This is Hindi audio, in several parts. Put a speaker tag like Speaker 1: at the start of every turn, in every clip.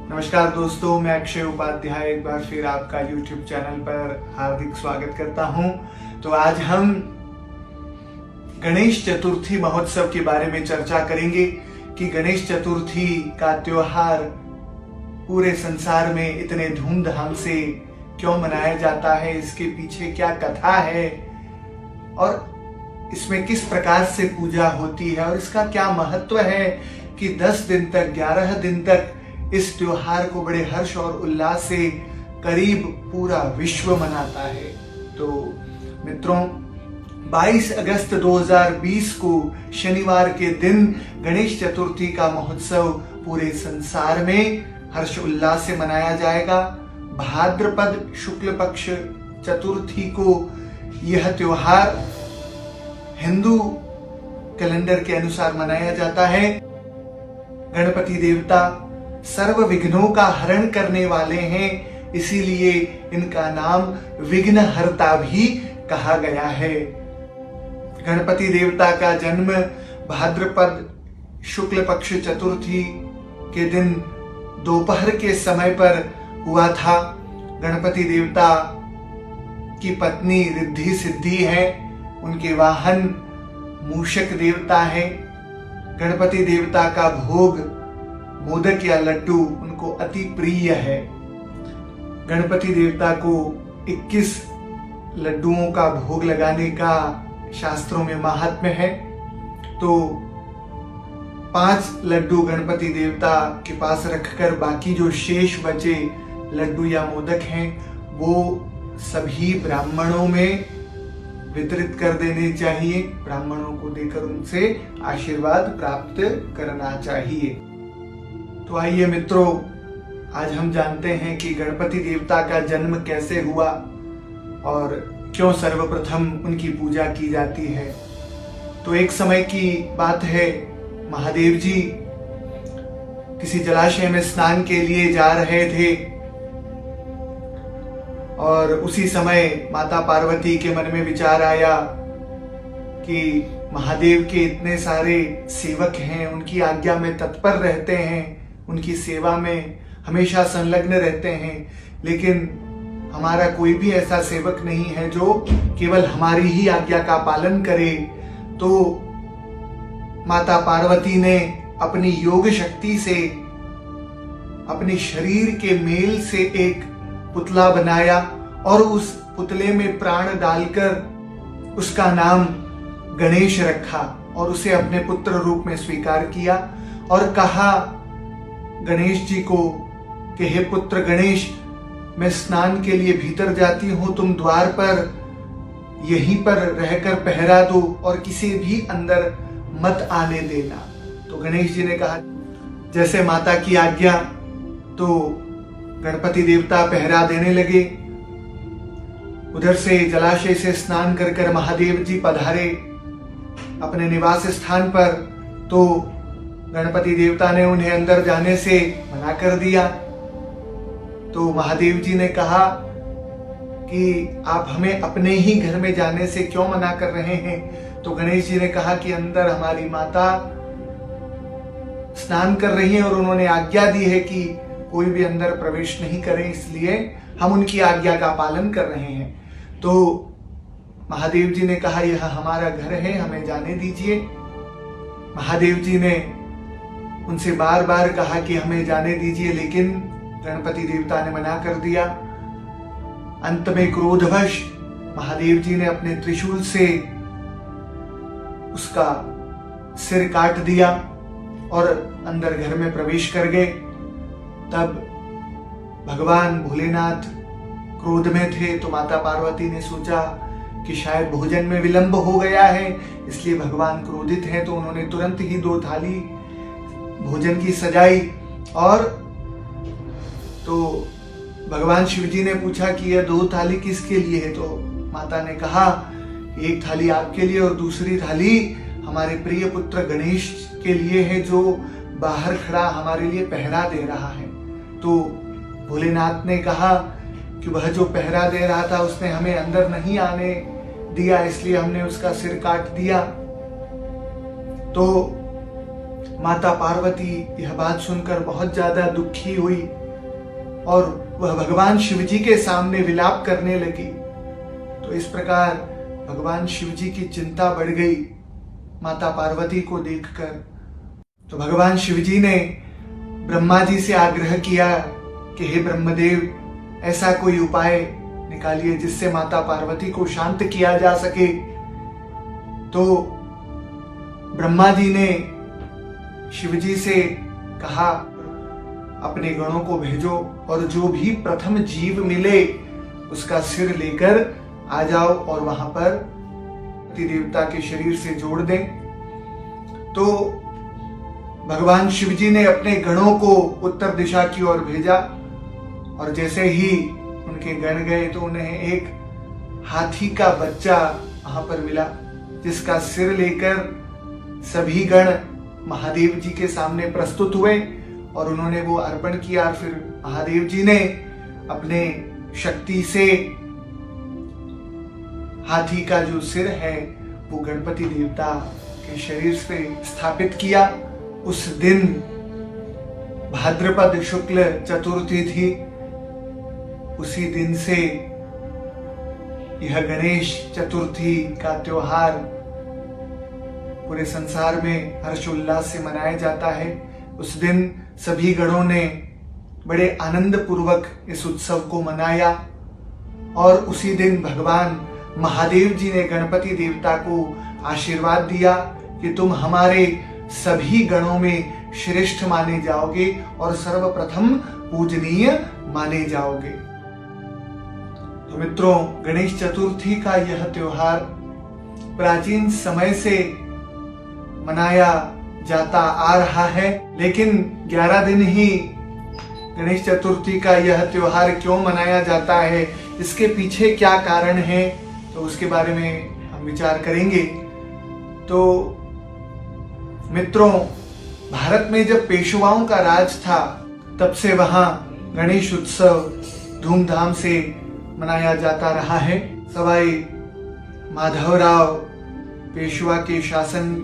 Speaker 1: नमस्कार दोस्तों, मैं अक्षय उपाध्याय एक बार फिर आपका YouTube चैनल पर हार्दिक स्वागत करता हूं। तो आज हम गणेश चतुर्थी महोत्सव के बारे में चर्चा करेंगे कि गणेश चतुर्थी का त्योहार पूरे संसार में इतने धूमधाम से क्यों मनाया जाता है, इसके पीछे क्या कथा है और इसमें किस प्रकार से पूजा होती है और इसका क्या महत्व है कि 10 दिन तक 11 दिन तक इस त्योहार को बड़े हर्ष और उल्लास से करीब पूरा विश्व मनाता है। तो मित्रों, 22 अगस्त 2020 को शनिवार के दिन गणेश चतुर्थी का महोत्सव पूरे संसार में हर्ष उल्लास से मनाया जाएगा। भाद्रपद शुक्ल पक्ष चतुर्थी को यह त्योहार हिंदू कैलेंडर के अनुसार मनाया जाता है। गणपति देवता सर्व विघ्नों का हरण करने वाले हैं, इसीलिए इनका नाम विघ्नहर्ता भी कहा गया है। गणपति देवता का जन्म भाद्रपद शुक्ल पक्ष चतुर्थी के दिन दोपहर के समय पर हुआ था। गणपति देवता की पत्नी रिद्धि सिद्धि है, उनके वाहन मूषक देवता है। गणपति देवता का भोग मोदक या लड्डू उनको अति प्रिय है। गणपति देवता को 21 लड्डुओं का भोग लगाने का शास्त्रों में महात्म्य है। तो 5 लड्डू गणपति देवता के पास रखकर बाकी जो शेष बचे लड्डू या मोदक हैं वो सभी ब्राह्मणों में वितरित कर देने चाहिए। ब्राह्मणों को देकर उनसे आशीर्वाद प्राप्त करना चाहिए। तो आइए मित्रों, आज हम जानते हैं कि गणपति देवता का जन्म कैसे हुआ और क्यों सर्वप्रथम उनकी पूजा की जाती है। तो एक समय की बात है, महादेव जी किसी जलाशय में स्नान के लिए जा रहे थे और उसी समय माता पार्वती के मन में विचार आया कि महादेव के इतने सारे सेवक हैं, उनकी आज्ञा में तत्पर रहते हैं, उनकी सेवा में हमेशा संलग्न रहते हैं, लेकिन हमारा कोई भी ऐसा सेवक नहीं है जो केवल हमारी ही आज्ञा का पालन करे। तो माता पार्वती ने अपनी योग शक्ति से अपने शरीर के मेल से एक पुतला बनाया और उस पुतले में प्राण डालकर उसका नाम गणेश रखा और उसे अपने पुत्र रूप में स्वीकार किया और कहा गणेश जी को कि हे पुत्र गणेश, मैं स्नान के लिए भीतर जाती हूं, तुम द्वार पर यहीं पर रहकर पहरा दो और किसी भी अंदर मत आने देना। तो गणेश जी ने कहा जैसे माता की आज्ञा। तो गणपति देवता पहरा देने लगे। उधर से जलाशय से स्नान कर कर महादेव जी पधारे अपने निवास स्थान पर। तो गणपति देवता ने उन्हें अंदर जाने से मना कर दिया। तो महादेव जी ने कहा कि आप हमें अपने ही घर में जाने से क्यों मना कर रहे हैं। तो गणेश जी ने कहा कि अंदर हमारी माता स्नान कर रही है और उन्होंने आज्ञा दी है कि कोई भी अंदर प्रवेश नहीं करे, इसलिए हम उनकी आज्ञा का पालन कर रहे हैं। तो महादेव जी ने कहा यह हमारा घर है, हमें जाने दीजिए। महादेव जी ने उनसे बार बार कहा कि हमें जाने दीजिए, लेकिन गणपति देवता ने मना कर दिया। अंत में क्रोधवश महादेव जी ने अपने त्रिशूल से उसका सिर काट दिया और अंदर घर में प्रवेश कर गए। तब भगवान भोलेनाथ क्रोध में थे, तो माता पार्वती ने सोचा कि शायद भोजन में विलंब हो गया है, इसलिए भगवान क्रोधित हैं। तो उन्होंने तुरंत ही 2 थाली भोजन की सजाई और तो भगवान शिव जी ने पूछा कि यह 2 थाली किसके लिए है। तो माता ने कहा एक थाली आपके लिए और दूसरी थाली हमारे प्रिय पुत्र गणेश के लिए है, जो बाहर खड़ा हमारे लिए पहरा दे रहा है। तो भोलेनाथ ने कहा कि वह जो पहरा दे रहा था उसने हमें अंदर नहीं आने दिया, इसलिए हमने उसका सिर काट दिया। तो माता पार्वती यह बात सुनकर बहुत ज्यादा दुखी हुई और वह भगवान शिव जी के सामने विलाप करने लगी। तो इस प्रकार भगवान शिव जी की चिंता बढ़ गई माता पार्वती को देखकर। तो भगवान शिव जी ने ब्रह्मा जी से आग्रह किया कि हे ब्रह्मदेव, ऐसा कोई उपाय निकालिए जिससे माता पार्वती को शांत किया जा सके। तो ब्रह्मा जी ने शिव जी से कहा, अपने गणों को भेजो और जो भी प्रथम जीव मिले उसका सिर लेकर आ जाओ और वहां पर पति देवता के शरीर से जोड़ दें। तो भगवान शिव जी ने अपने गणों को उत्तर दिशा की ओर भेजा और जैसे ही उनके गण गए तो उन्हें एक हाथी का बच्चा वहां पर मिला, जिसका सिर लेकर सभी गण महादेव जी के सामने प्रस्तुत हुए और उन्होंने वो अर्पण किया। फिर महादेव जी ने अपने शक्ति से हाथी का जो सिर है वो गणपति देवता के शरीर से स्थापित किया। उस दिन भाद्रपद शुक्ल चतुर्थी थी। उसी दिन से यह गणेश चतुर्थी का त्योहार पूरे संसार में हर्षोल्लास से मनाया जाता है। उस दिन सभी गणों ने बड़े आनंद पूर्वक इस उत्सव को मनाया और उसी दिन भगवान महादेव जी ने गणपति देवता को आशीर्वाद दिया कि तुम हमारे सभी गणों में श्रेष्ठ माने जाओगे और सर्वप्रथम पूजनीय माने जाओगे। तो मित्रों, गणेश चतुर्थी का यह त्योहार प्राचीन समय से मनाया जाता आ रहा है, लेकिन 11 दिन ही गणेश चतुर्थी का यह त्योहार क्यों मनाया जाता है, इसके पीछे क्या कारण है, तो उसके बारे में हम विचार करेंगे। तो मित्रों, भारत में जब पेशवाओं का राज था तब से वहां गणेश उत्सव धूमधाम से मनाया जाता रहा है। सवाई माधवराव पेशवा के शासन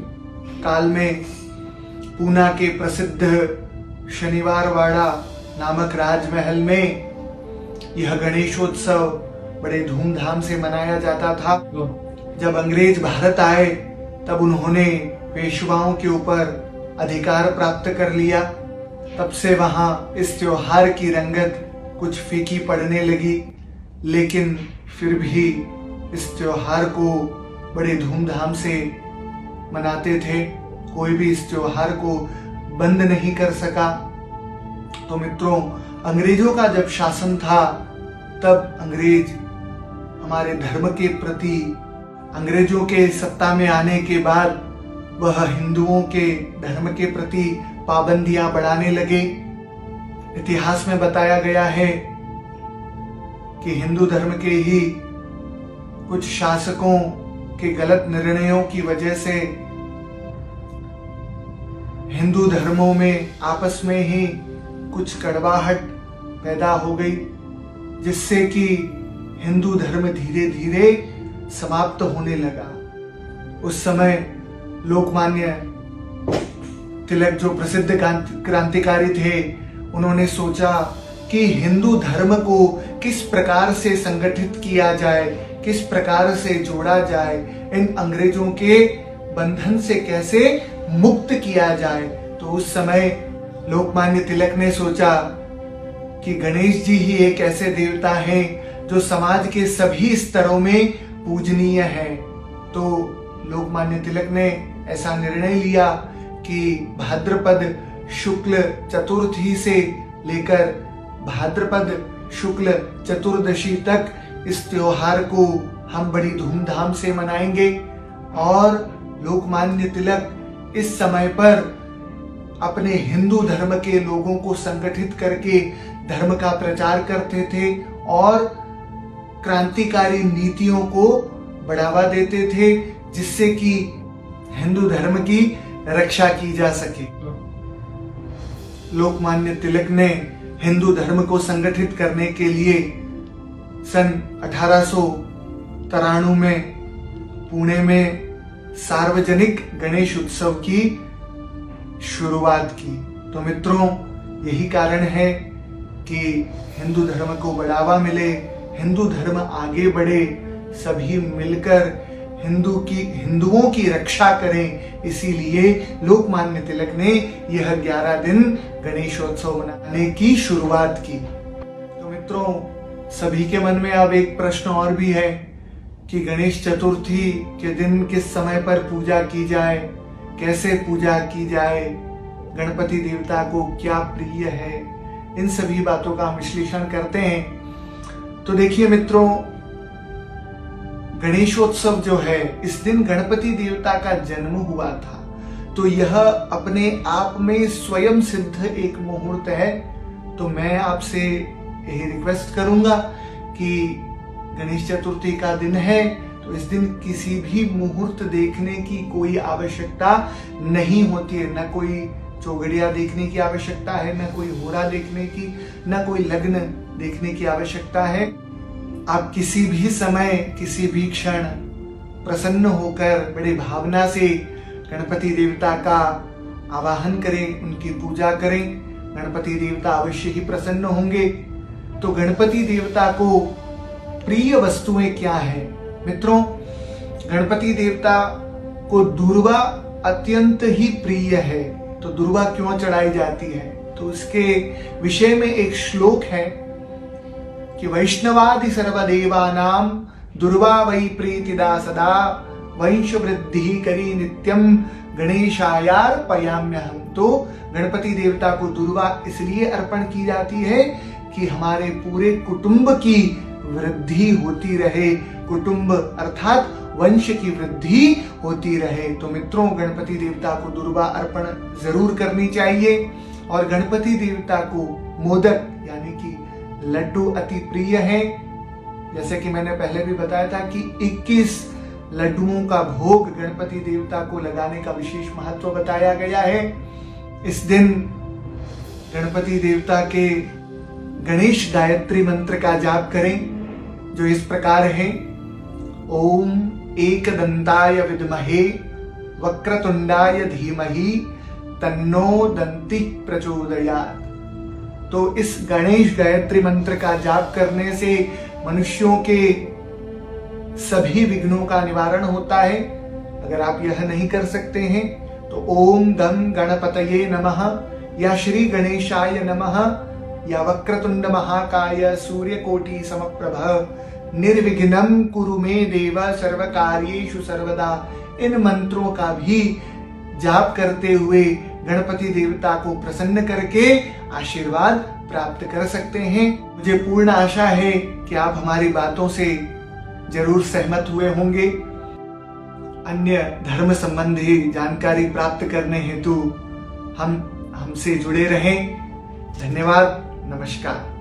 Speaker 1: काल में पूना के प्रसिद्ध शनिवारवाड़ा नामक राजमहल में यह गणेशोत्सव बड़े धूमधाम से मनाया जाता था। जब अंग्रेज भारत आए तब उन्होंने पेशवाओं के ऊपर अधिकार प्राप्त कर लिया। तब से वहां इस त्योहार की रंगत कुछ फीकी पड़ने लगी, लेकिन फिर भी इस त्योहार को बड़े धूमधाम से मनाते थे। कोई भी इस त्योहार को बंद नहीं कर सका। तो मित्रों, अंग्रेजों का जब शासन था तब अंग्रेज हमारे धर्म के प्रति, अंग्रेजों के सत्ता में आने के बाद वह हिंदुओं के धर्म के प्रति पाबंदियां बढ़ाने लगे। इतिहास में बताया गया है कि हिंदू धर्म के ही कुछ शासकों के गलत निर्णयों की वजह से हिंदू धर्मों में आपस में ही कुछ कड़वाहट पैदा हो गई, जिससे कि हिंदू धर्म धीरे धीरे समाप्त होने लगा। उस समय लोकमान्य तिलक जो प्रसिद्ध क्रांतिकारी थे, उन्होंने सोचा कि हिंदू धर्म को किस प्रकार से संगठित किया जाए, किस प्रकार से जोड़ा जाए, इन अंग्रेजों के बंधन से कैसे मुक्त किया जाए। तो उस समय लोकमान्य तिलक ने सोचा कि गणेश जी ही एक ऐसे देवता हैं जो समाज के सभी स्तरों में पूजनीय हैं। तो लोकमान्य तिलक ने ऐसा निर्णय लिया कि भाद्रपद शुक्ल चतुर्थी से लेकर भाद्रपद शुक्ल चतुर्दशी तक इस त्योहार को हम बड़ी धूमधाम से मनाएंगे। और लोकमान्य तिलक इस समय पर अपने हिंदू धर्म के लोगों को संगठित करके धर्म का प्रचार करते थे और क्रांतिकारी नीतियों को बढ़ावा देते थे, जिससे कि हिंदू धर्म की रक्षा की जा सके। लोकमान्य तिलक ने हिंदू धर्म को संगठित करने के लिए सन 1893 में पुणे में सार्वजनिक गणेश उत्सव की शुरुआत की। तो मित्रों, यही कारण है कि हिंदू धर्म को बढ़ावा मिले, हिंदू धर्म आगे बढ़े, सभी मिलकर हिंदुओं की रक्षा करें। इसीलिए लोकमान्य तिलक ने यह 11 दिन गणेशोत्सव मनाने की शुरुआत की। तो मित्रों, सभी के मन में अब एक प्रश्न और भी है कि गणेश चतुर्थी के दिन किस समय पर पूजा की जाए, कैसे पूजा की जाए, गणपति देवता को क्या प्रिय है, इन सभी बातों का हम विश्लेषण करते हैं। तो देखिए मित्रों, गणेशोत्सव जो है, इस दिन गणपति देवता का जन्म हुआ था, तो यह अपने आप में स्वयं सिद्ध एक मुहूर्त है। तो मैं आपसे यही रिक्वेस्ट करूंगा कि गणेश चतुर्थी का दिन है, तो इस दिन किसी भी मुहूर्त देखने की कोई आवश्यकता नहीं होती है। न कोई चौघड़िया देखने की आवश्यकता है, न कोई होरा देखने की, न कोई लग्न देखने की आवश्यकता है। आप किसी भी समय, किसी भी क्षण प्रसन्न होकर बड़े भावना से गणपति देवता का आवाहन करें, उनकी पूजा करें। गणपति देवता अवश्य ही प्रसन्न होंगे। तो गणपति देवता को प्रिय वस्तुएं क्या है? मित्रों, गणपति देवता को दूर्वा अत्यंत ही प्रिय है। तो दूर्वा क्यों चढ़ाई जाती है? तो इसके विषय में एक श्लोक है कि वैष्णवादि सर्वदेवानां दूर्वा वै प्रीतिदा सदा वंश वृद्धि करी नित्यम गणेशायार्पयाम्यहम्। तो गणपति देवता को दूर्वा इसलिए अर्पण की जाती है कि हमारे पूरे कुटुंब की वृद्धि होती रहे, कुटुंब अर्थात वंश की वृद्धि होती रहे। तो मित्रों, गणपति देवता को दूर्वा अर्पण जरूर करनी चाहिए। और गणपति देवता को मोदक यानी कि लड्डू अति प्रिय है। जैसे कि मैंने पहले भी बताया था कि 21 लड्डुओं का भोग गणपति देवता को लगाने का विशेष महत्व बताया गया है। इस दिन गणपति देवता के गणेश गायत्री मंत्र का जाप करें, जो इस प्रकार है: ओम एकदंताय विद्महे वक्रतुंडाय धीमहि तन्नो दंति प्रचोदयात्। तो इस गणेश गायत्री मंत्र का जाप करने से मनुष्यों के सभी विघ्नों का निवारण होता है। अगर आप यह नहीं कर सकते हैं तो ओम गं गणपतये नमः या श्री गणेशाय नमः या वक्रतुंड महाकाय सूर्यकोटि समप्रभ निर्विघ्नं कुरु मे देव सर्वकार्येषु सर्वदा, इन मंत्रों का भी जाप करते हुए गणपति देवता को प्रसन्न करके आशीर्वाद प्राप्त कर सकते हैं। मुझे पूर्ण आशा है कि आप हमारी बातों से जरूर सहमत हुए होंगे। अन्य धर्म संबंधी जानकारी प्राप्त करने हेतु हमसे जुड़े रहें। धन्यवाद। नमस्कार।